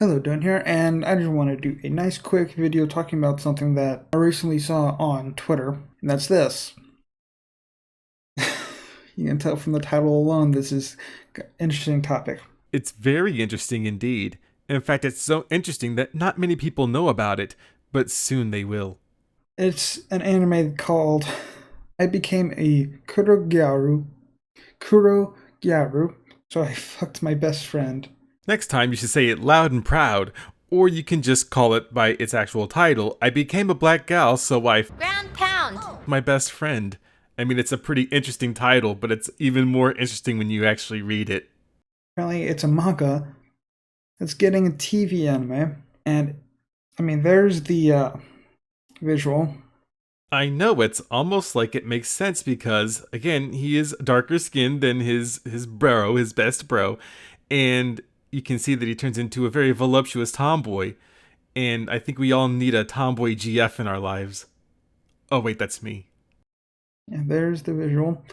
Hello, Don here, and I just want to do a nice quick video talking about something that I recently saw on Twitter, and that's this. You can tell from the title alone, this is an interesting topic. It's very interesting indeed. In fact, it's so interesting that not many people know about it, but soon they will. It's an anime called I Became a Kurogyaru, so I fucked my best friend. Next time, you should say it loud and proud, or you can just call it by its actual title. I became a black gal, so I Ground pound. my best friend. I mean, it's a pretty interesting title, but it's even more interesting when you actually read it. Apparently, it's a manga that's getting a TV anime, and I mean, there's the visual. I know it's almost like it makes sense because again, he is darker skinned than his bro, his best bro, and you can see that he turns into a very voluptuous tomboy. And I think we all need a tomboy GF in our lives. Oh wait, that's me. Yeah, there's the visual.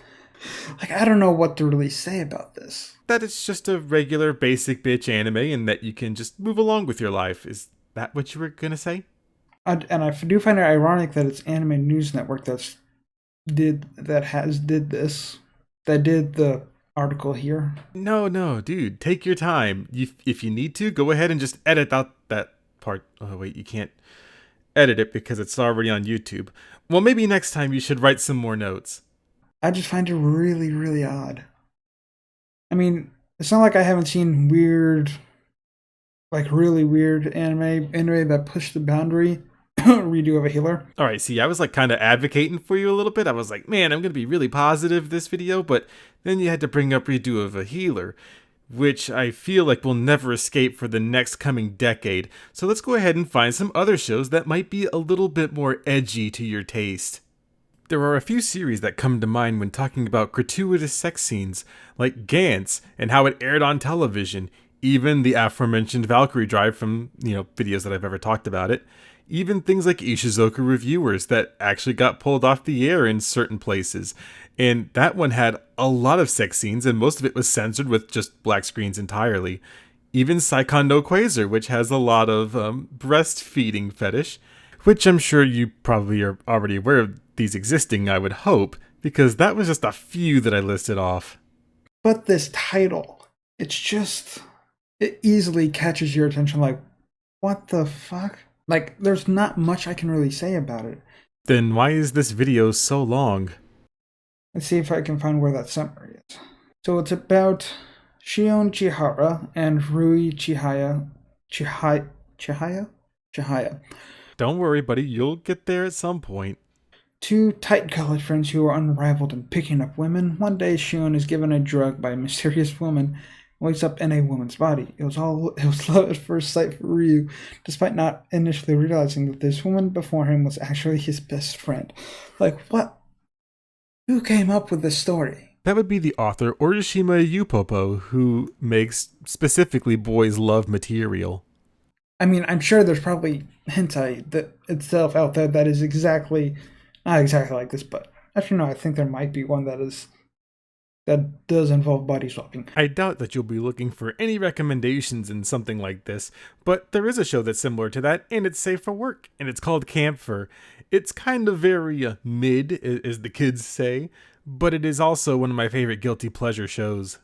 Like, I don't know what to really say about this. That it's just a regular basic bitch anime and that you can just move along with your life. Is that what you were gonna say? And I do find it ironic that it's Anime News Network did this, that did the article here. No, dude, take your time. If you need to, go ahead and just edit out that part. Oh wait, you can't edit it because it's already on YouTube. Well, maybe next time you should write some more notes. I just find it really, really odd. I mean, it's not like I haven't seen weird, like really weird anime that push the boundary. Redo of a healer. All right, see, I was like kind of advocating for you a little bit. I was like, man, I'm going to be really positive this video, but then you had to bring up redo of a healer, which I feel like will never escape for the next coming decade. So let's go ahead and find some other shows that might be a little bit more edgy to your taste. There are a few series that come to mind when talking about gratuitous sex scenes, like Gantz and how it aired on television, even the aforementioned Valkyrie Drive from, videos that I've ever talked about it, even things like Ishizoku Reviewers that actually got pulled off the air in certain places. And that one had a lot of sex scenes, and most of it was censored with just black screens entirely. Even Saikon no Quasar, which has a lot of breastfeeding fetish, which I'm sure you probably are already aware of these existing, I would hope, because that was just a few that I listed off. But this title, it easily catches your attention. Like, what the fuck? Like, there's not much I can really say about it. Then why is this video so long? Let's see if I can find where that summary is. So it's about Shion Chihara and Rui Chihaya. Don't worry, buddy, you'll get there at some point. Two tight college friends who are unrivaled in picking up women. One day, Shion is given a drug by a mysterious woman and wakes up in a woman's body. It was love at first sight for Ryu, despite not initially realizing that this woman before him was actually his best friend. Like, what? Who came up with this story? That would be the author Orishima Yupopo, who makes specifically boys love material. I mean, I'm sure there's probably hentai that itself out there that is not exactly like this, but actually no, I think there might be one that does involve body swapping. I doubt that you'll be looking for any recommendations in something like this, but there is a show that's similar to that, and it's safe for work, and it's called Camphor. It's kind of very mid, as the kids say, but it is also one of my favorite guilty pleasure shows.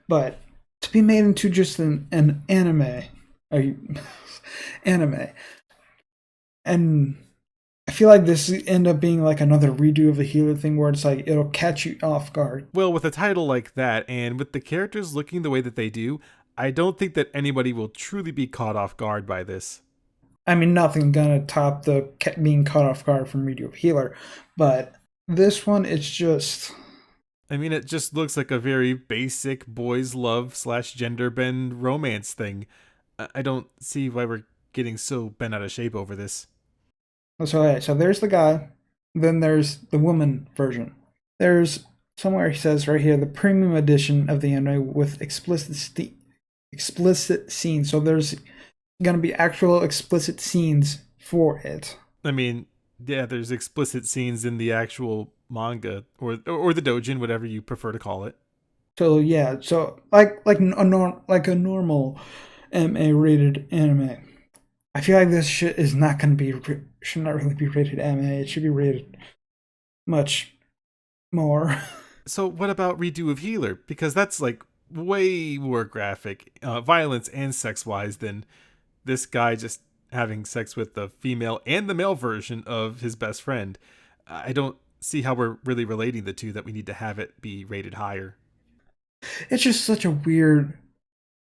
But to be made into just an anime, anime, and I feel like this end up being like another redo of the healer thing where it's like it'll catch you off guard. Well, with a title like that, and with the characters looking the way that they do, I don't think that anybody will truly be caught off guard by this. I mean, nothing gonna top the being caught off guard from redo of healer, but this one, it's just. I mean, it just looks like a very basic boys love / gender bend romance thing. I don't see why we're getting so bent out of shape over this. So there's the guy, then there's the woman version. There's somewhere he says right here the premium edition of the anime with explicit scenes. So there's gonna be actual explicit scenes for it. I mean, yeah, there's explicit scenes in the actual manga or the doujin, whatever you prefer to call it. So yeah, so like a normal MA rated anime. I feel like this shit is not going to be, should not really be rated MA. It should be rated much more. So what about redo of Healer? Because that's like way more graphic, violence and sex wise than this guy just having sex with the female and the male version of his best friend. I don't see how we're really relating the two that we need to have it be rated higher. It's just such a weird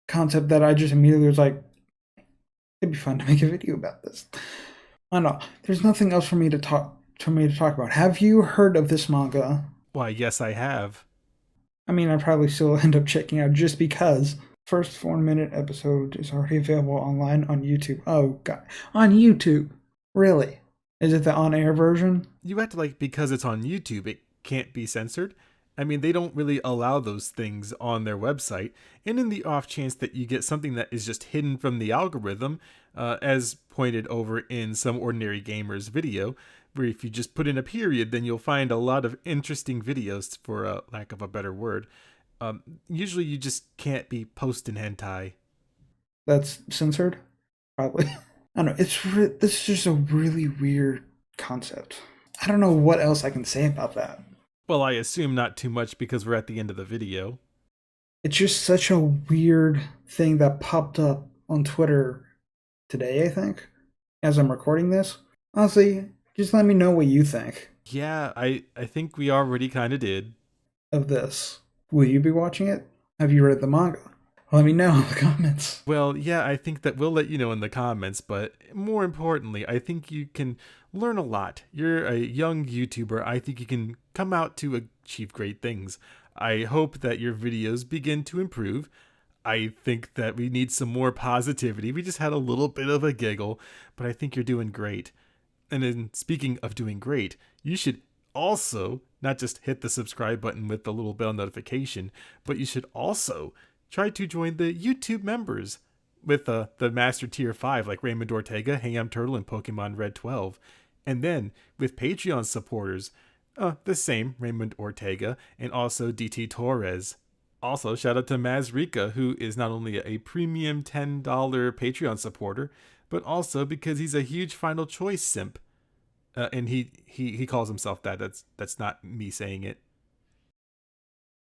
concept that I just immediately was like, it'd be fun to make a video about this. I don't know. There's nothing else for me to talk about. Have you heard of this manga? Why, yes, I have. I mean, I probably still end up checking out just because. First 4-minute episode is already available online on YouTube. Oh god, on YouTube? Really? Is it the on-air version? You act like because it's on YouTube, it can't be censored. I mean, they don't really allow those things on their website. And in the off chance that you get something that is just hidden from the algorithm, as pointed over in Some Ordinary Gamer's video, where if you just put in a period, then you'll find a lot of interesting videos, for lack of a better word. Usually you just can't be posting hentai. That's censored? Probably. I don't know. This is just a really weird concept. I don't know what else I can say about that. Well, I assume not too much because we're at the end of the video. It's just such a weird thing that popped up on Twitter today, I think, as I'm recording this. Honestly, just let me know what you think Yeah, I think we already kind of did. of this. Will you be watching it? Have you read the manga? Let me know in the comments. Well, yeah, I think that we'll let you know in the comments, but more importantly, I think you can learn a lot. You're a young YouTuber. I think you can come out to achieve great things. I hope that your videos begin to improve. I think that we need some more positivity. We just had a little bit of a giggle, but I think you're doing great. And then, speaking of doing great, you should also not just hit the subscribe button with the little bell notification, but you should also try to join the YouTube members with the Master Tier 5 like Raymond Ortega, Ham Turtle, and Pokemon Red 12. And then with Patreon supporters, the same Raymond Ortega and also DT Torres. Also, shout out to Mazrika, who is not only a premium $10 Patreon supporter, but also because he's a huge Final Choice simp. And he calls himself that. That's not me saying it.